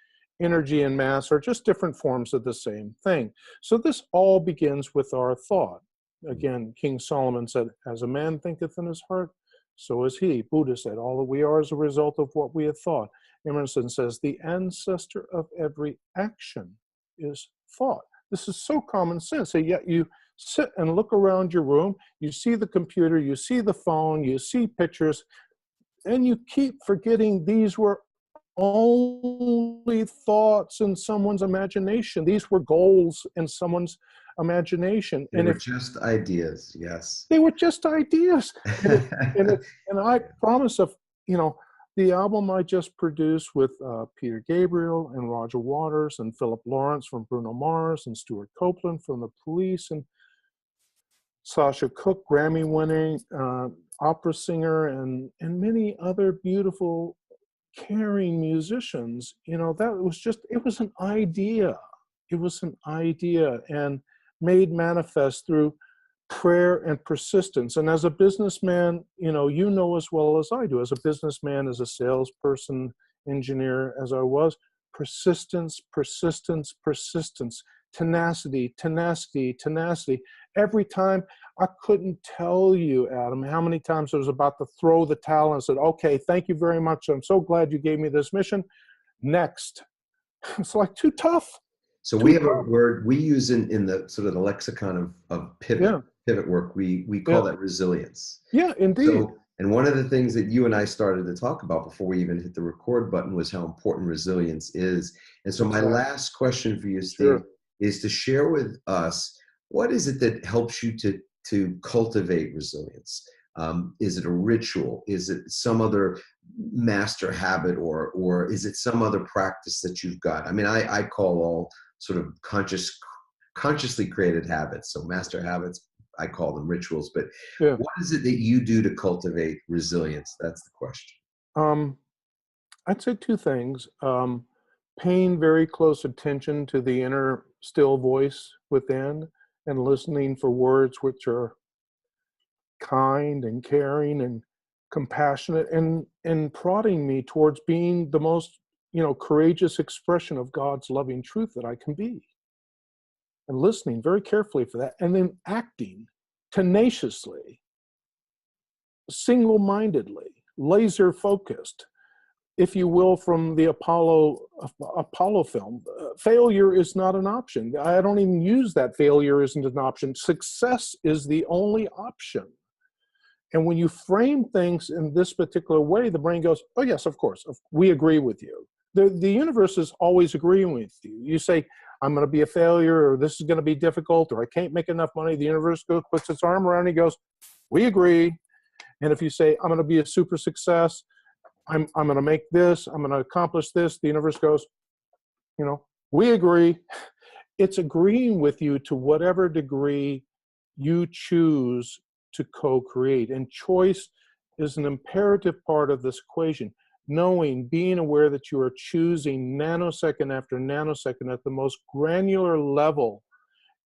energy and mass are just different forms of the same thing. So this all begins with our thought. Again, King Solomon said, as a man thinketh in his heart, so is he. Buddha said, all that we are is a result of what we have thought. Emerson says, the ancestor of every action is thought. This is so common sense. And yet you sit and look around your room, you see the computer, you see the phone, you see pictures, and you keep forgetting these were only thoughts in someone's imagination. These were goals in someone's imagination. They were just ideas, yes. They were just ideas. And I promise, the album I just produced with Peter Gabriel and Roger Waters and Philip Lawrence from Bruno Mars and Stuart Copeland from The Police and Sasha Cook, Grammy-winning opera singer, and many other beautiful, caring musicians. It was an idea. It was an idea, and made manifest through prayer and persistence. And as a businessman, you know as well as I do, as a businessman, as a salesperson, engineer, as I was, persistence, persistence, persistence, tenacity, tenacity, tenacity. Every time, I couldn't tell you, Adam, how many times I was about to throw the towel and said, okay, thank you very much. I'm so glad you gave me this mission. Next. It's like too tough. So we have a word we use in the sort of the lexicon of pivot work. We call that resilience. Yeah, indeed. So, and one of the things that you and I started to talk about before we even hit the record button was how important resilience is. And so my last question for you, Steve, is to share with us, what is it that helps you to cultivate resilience? Is it a ritual? Is it some other master habit, or is it some other practice that you've got? I mean, I call all sort of consciously created habits, so master habits, I call them rituals, but what is it that you do to cultivate resilience? That's the question. I'd say two things. Paying very close attention to the inner still voice within and listening for words which are kind and caring and compassionate and prodding me towards being the most, courageous expression of God's loving truth that I can be. And listening very carefully for that, and then acting tenaciously, single-mindedly, laser focused, if you will, from the Apollo film. Failure is not an option. I don't even use that. Failure isn't an option. Success is the only option. And when you frame things in this particular way, the brain goes, oh yes, of course, we agree with you. The universe is always agreeing with you. You say, I'm going to be a failure, or this is going to be difficult, or I can't make enough money. The universe puts its arm around you and goes, we agree. And if you say, I'm going to be a super success, I'm going to make this, I'm going to accomplish this, the universe goes, we agree. It's agreeing with you to whatever degree you choose to co-create. And choice is an imperative part of this equation. Knowing, being aware that you are choosing nanosecond after nanosecond at the most granular level,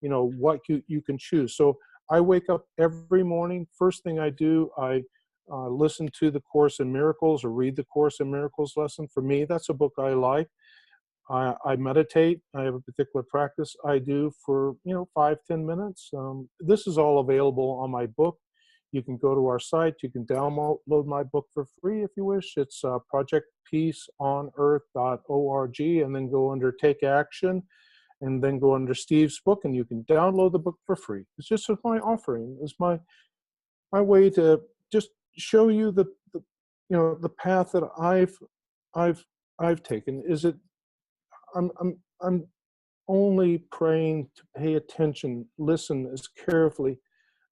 what you can choose. So I wake up every morning. First thing I do, I listen to the Course in Miracles or read the Course in Miracles lesson. For me, that's a book I like. I meditate. I have a particular practice I do for 5-10 minutes. This is all available on my book. You can go to our site. You can download my book for free if you wish. It's projectpeaceonearth.org, and then go under Take Action, and then go under Steve's book, and you can download the book for free. It's just my offering. It's my way to just show you the path that I've taken. Is it? I'm only praying to pay attention, listen as carefully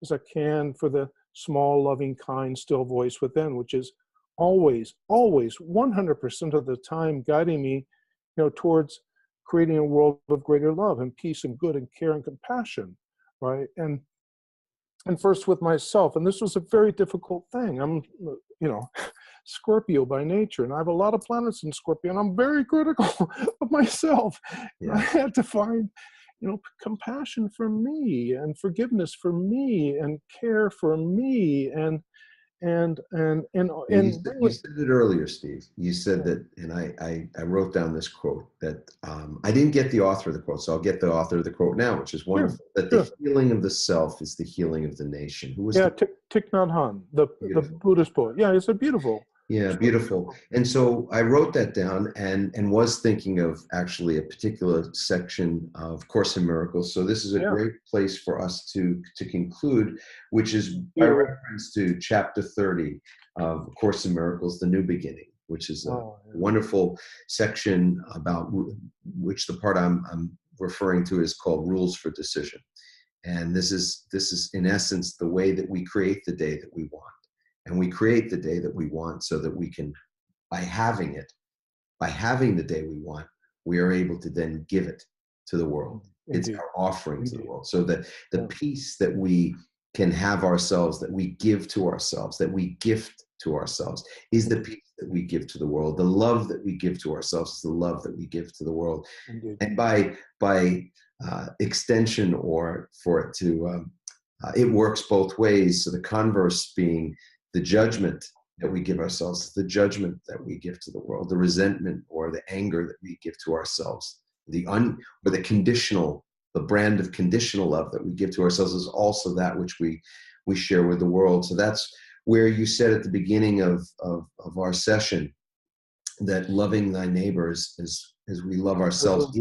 as I can for the small, loving, kind, still voice within, which is always 100% of the time guiding me, towards creating a world of greater love and peace and good and care and compassion, right? And first with myself, and this was a very difficult thing. I'm, Scorpio by nature, and I have a lot of planets in Scorpio, and I'm very critical of myself. Yeah. I had to find, compassion for me, and forgiveness for me, and care for me, and you said it earlier, Steve. You said that, and I wrote down this quote that I didn't get the author of the quote, so I'll get the author of the quote now, which is wonderful. Sure, that the healing of the self is the healing of the nation. Who was Thich Nhat Hanh, the Buddhist poet. Yeah, it's a beautiful. Yeah, beautiful. And so I wrote that down and was thinking of actually a particular section of Course in Miracles. So this is a great place for us to conclude, which is by reference to chapter 30 of Course in Miracles, The New Beginning, which is a wonderful section about which the part I'm referring to is called Rules for Decision. And this is in essence the way that we create the day that we want. And we create the day that we want so that we can, by having the day we want, we are able to then give it to the world. Indeed. It's our offering to the world. So that the peace that we can have ourselves, that we give to ourselves, that we gift to ourselves, is the peace that we give to the world. The love that we give to ourselves is the love that we give to the world. Indeed. And by extension, or for it to, it works both ways. So the converse being the judgment that we give ourselves, the judgment that we give to the world, the resentment or the anger that we give to ourselves, or the conditional, the brand of conditional love that we give to ourselves is also that which we share with the world. So that's where you said at the beginning of our session that loving thy neighbors as we love ourselves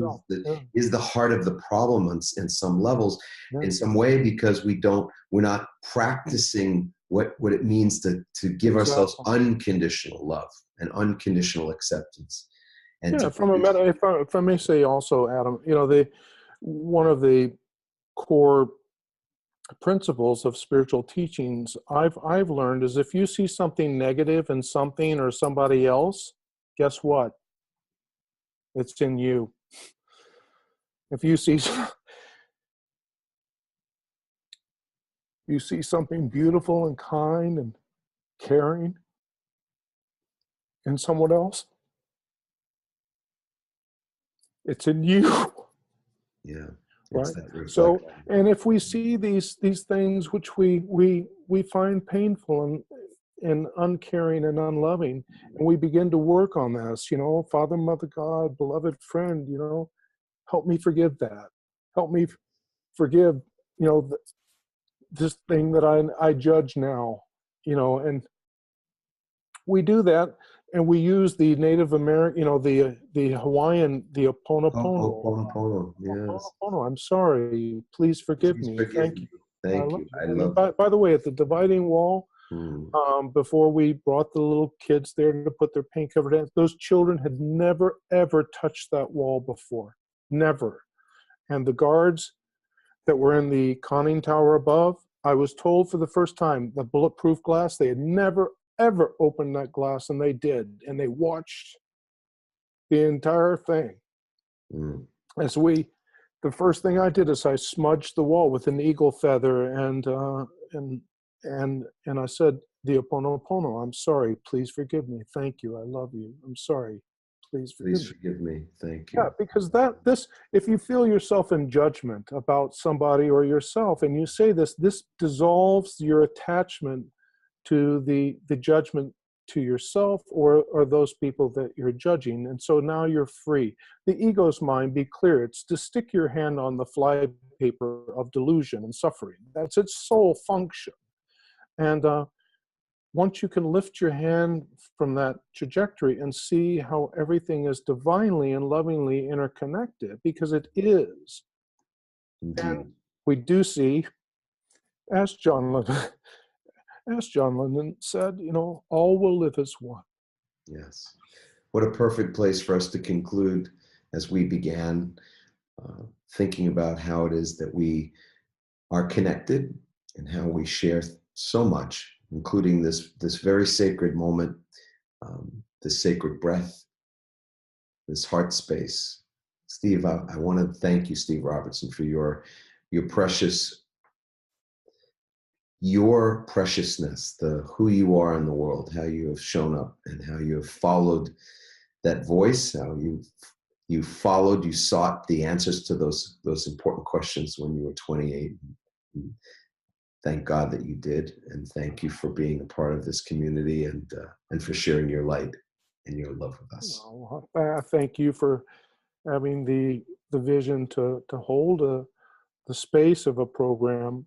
is the heart of the problem in some levels, in some way, because we're not practicing what it means to give ourselves unconditional love and unconditional acceptance. And if I may say also, Adam, one of the core principles of spiritual teachings I've learned is if you see something negative in something or somebody else, guess what? It's in you. If you see something beautiful and kind and caring in someone else, It's in you. Yeah. It's Right. that So, reflection. and if we see these things which we find painful and uncaring and unloving, and we begin to work on this, Father, Mother, God, beloved friend, help me forgive that. Help me forgive, this thing that I judge now, and we do that, and we use the Native American, the Hawaiian, the Ho'oponopono. Ho'oponopono. Yes. Ho'oponopono, I'm sorry. Please forgive Please me. forgive Thank me. you. I Thank love you. you. I And love by the way, at the dividing wall, you. before we brought the little kids there to put their paint covered hands, those children had never, ever touched that wall before. Never. And the guards that were in the conning tower above, I was told for the first time, the bulletproof glass, they had never, ever opened that glass, and they did. And they watched the entire thing. Mm. The first thing I did is I smudged the wall with an eagle feather, and I said, the Ho'oponopono, I'm sorry, please forgive me. Thank you, I love you. I'm sorry, please forgive Please me. forgive me. Thank Yeah, you. because if you feel yourself in judgment about somebody or yourself, and you say this dissolves your attachment to the judgment to yourself or those people that you're judging. And so now you're free. The ego's mind, be clear, it's to stick your hand on the flypaper of delusion and suffering. That's its sole function. And once you can lift your hand from that trajectory and see how everything is divinely and lovingly interconnected, because it is. Indeed. And we do see, as John Lennon said, all will live as one. Yes. What a perfect place for us to conclude as we began thinking about how it is that we are connected and how we share so much, including this very sacred moment, this sacred breath, this heart space. Steve, I want to thank you, Steve Robertson, for your preciousness, the who you are in the world, how you have shown up, and how you have followed that voice, how you sought the answers to those important questions when you were 28. And thank God that you did, and thank you for being a part of this community and for sharing your light and your love with us. Well, I thank you for having the vision to hold the space of a program,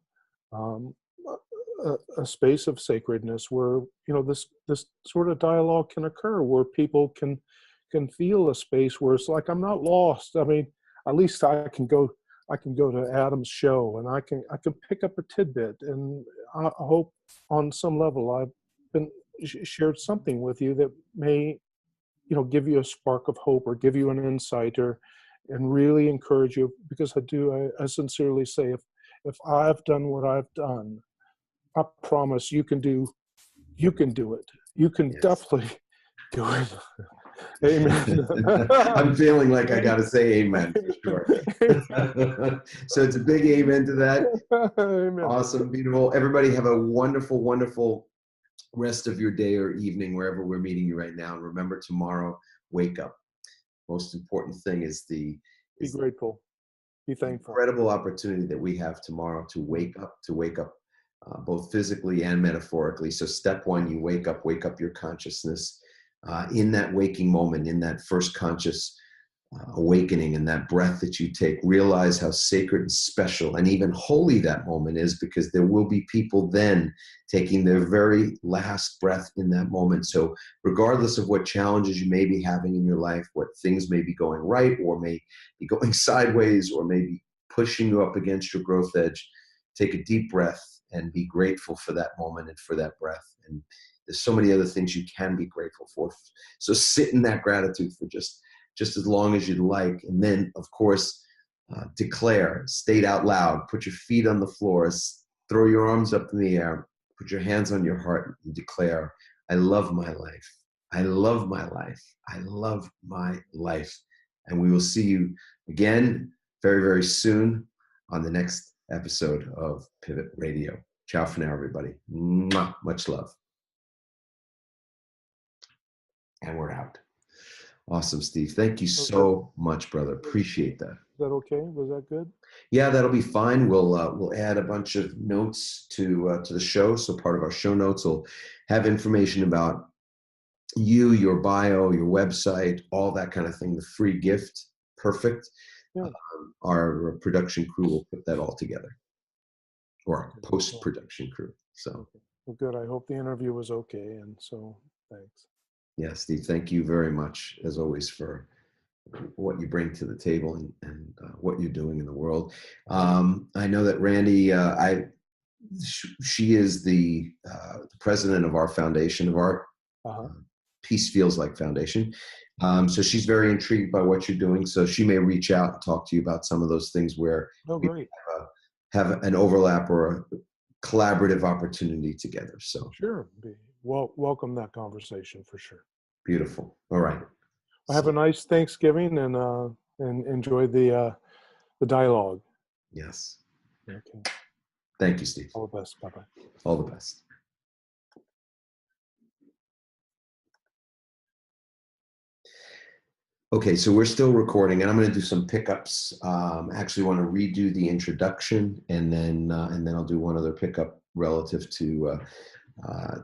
um, a space of sacredness where this sort of dialogue can occur, where people can feel a space where it's like, I'm not lost. I mean, at least I can go to Adam's show, and I can pick up a tidbit, and I hope on some level I've been shared something with you that may give you a spark of hope or give you an insight and really encourage you, because I sincerely say, if I've done what I've done, I promise you can do it. You can Yes. definitely do it. Amen. I'm feeling like I got to say amen for sure. So it's a big amen to that. Amen. Awesome, beautiful. Everybody have a wonderful, wonderful rest of your day or evening, wherever we're meeting you right now. And remember, tomorrow, wake up. Most important thing is Be grateful. Be thankful. incredible opportunity that we have tomorrow to wake up both physically and metaphorically. So step one, you wake up your consciousness in that waking moment, in that first conscious awakening, and that breath that you take. Realize how sacred and special and even holy that moment is, because there will be people then taking their very last breath in that moment. So regardless of what challenges you may be having in your life, what things may be going right or may be going sideways or maybe pushing you up against your growth edge, take a deep breath and be grateful for that moment and for that breath. And there's so many other things you can be grateful for. So sit in that gratitude for just as long as you'd like. And then, of course, declare, state out loud, put your feet on the floor, throw your arms up in the air, put your hands on your heart and declare, I love my life. I love my life. I love my life. And we will see you again very, very soon on the next episode of Pivot Radio. Ciao for now, everybody. Mwah. Much love. And we're out. Awesome, Steve. Thank you Okay. so much, brother. Appreciate that. Is that okay? Was that good? Yeah, that'll be fine. We'll add a bunch of notes to the show. So part of our show notes will have information about you, your bio, your website, all that kind of thing. The free gift, perfect. Yeah. Our production crew will put that all together, or our Okay. post-production crew. So, Well, good. I hope the interview was okay. And so, thanks. yeah, Steve, thank you very much, as always, for what you bring to the table and what you're doing in the world. I know that Randy, she is the president of our foundation, of our Peace Feels Like Foundation. So she's very intrigued by what you're doing. So she may reach out and talk to you about some of those things where we have an overlap or a collaborative opportunity together. So sure. Well, welcome that conversation for sure. Beautiful. All right. Well, have a nice Thanksgiving and enjoy the dialogue. Yes. Okay. Thank you, Steve. All the best. Bye-bye. All the best. Okay, so we're still recording, and I'm going to do some pickups. Actually, want to redo the introduction, and then I'll do one other pickup relative to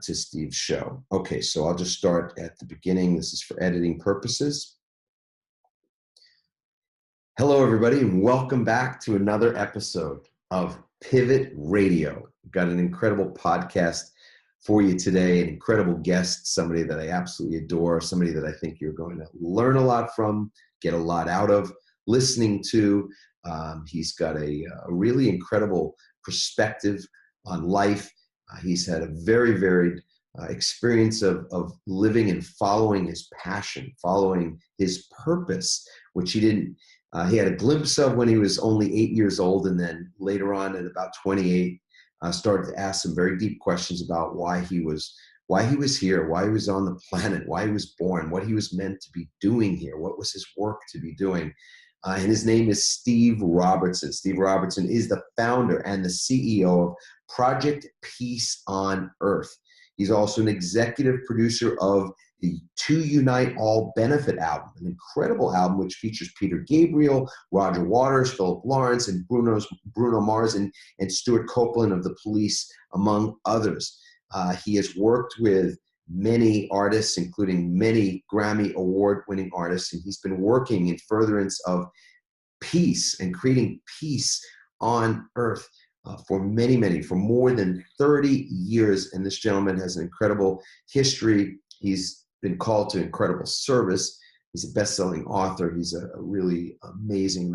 Steve's show. Okay, so I'll just start at the beginning. This is for editing purposes. Hello, everybody, and welcome back to another episode of Pivot Radio. We've got an incredible podcast for you today, an incredible guest, somebody that I absolutely adore, somebody that I think you're going to learn a lot from, get a lot out of, listening to. He's got a really incredible perspective on life. He's had a very varied experience of living and following his passion, following his purpose, which he didn't. He had a glimpse of when he was only 8 years old, and then later on at about 28, started to ask some very deep questions about why he was here, why he was on the planet, why he was born, what he was meant to be doing here, what was his work to be doing. And his name is Steve Robertson. Steve Robertson is the founder and the CEO of Project Peace on Earth. He's also an executive producer of the To Unite All Benefit album, an incredible album which features Peter Gabriel, Roger Waters, Philip Lawrence, and Bruno Mars and Stuart Copeland of The Police, among others. He has worked with many artists, including many Grammy Award-winning artists, and he's been working in furtherance of peace and creating peace on Earth for more than 30 years. And this gentleman has an incredible history. He's been called to incredible service. He's a best-selling author. He's a really amazing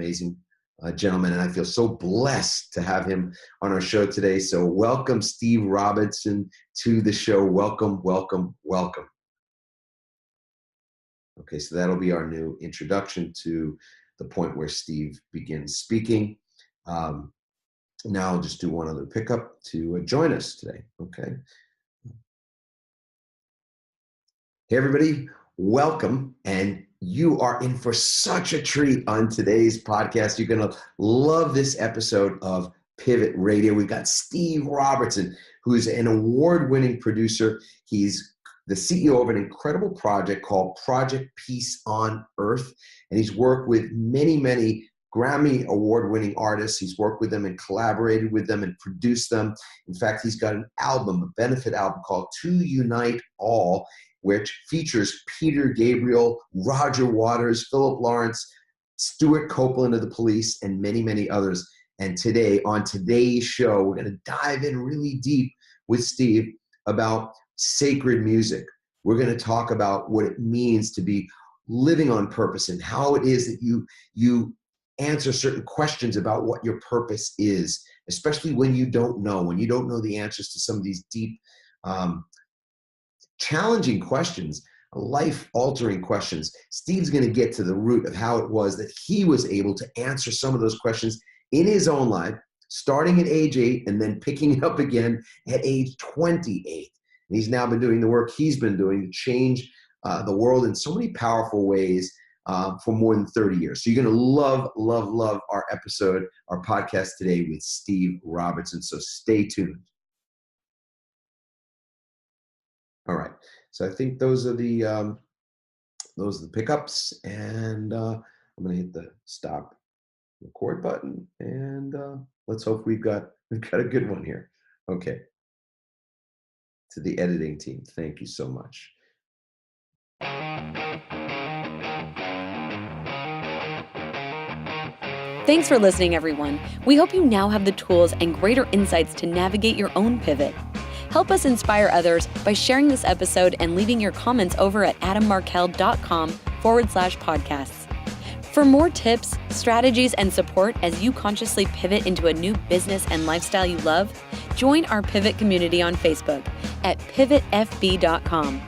gentleman, and I feel so blessed to have him on our show today. So welcome, Steve Robertson, to the show. Welcome. Okay, so that'll be our new introduction to the point where Steve begins speaking. Now I'll just do one other pickup to join us today. Okay. Hey, everybody, welcome. And you are in for such a treat on today's podcast. You're going to love this episode of Pivot Radio. We've got Steve Robertson, who's an award-winning producer. He's the CEO of an incredible project called Project Peace on Earth. And he's worked with many Grammy award-winning artists. He's worked with them and collaborated with them and produced them. In fact, he's got an album, a benefit album called To Unite All, which features Peter Gabriel, Roger Waters, Philip Lawrence, Stuart Copeland of The Police, and many others. And today, on today's show, we're going to dive in really deep with Steve about sacred music. We're going to talk about what it means to be living on purpose and how it is that you answer certain questions about what your purpose is, especially when you don't know the answers to some of these deep, challenging questions, life-altering questions. Steve's going to get to the root of how it was that he was able to answer some of those questions in his own life, starting at age 8 and then picking it up again at age 28. And he's now been doing the work he's been doing to change the world in so many powerful ways for more than 30 years. So you're going to love our episode, our podcast today with Steve Robertson. So stay tuned. All right. So I think those are the those are the pickups. And I'm going to hit the stop record button, and let's hope we've got a good one here. Okay. To the editing team, thank you so much. Thanks for listening, everyone. We hope you now have the tools and greater insights to navigate your own pivot. Help us inspire others by sharing this episode and leaving your comments over at adammarkel.com/podcasts. For more tips, strategies, and support as you consciously pivot into a new business and lifestyle you love, join our Pivot community on Facebook at pivotfb.com.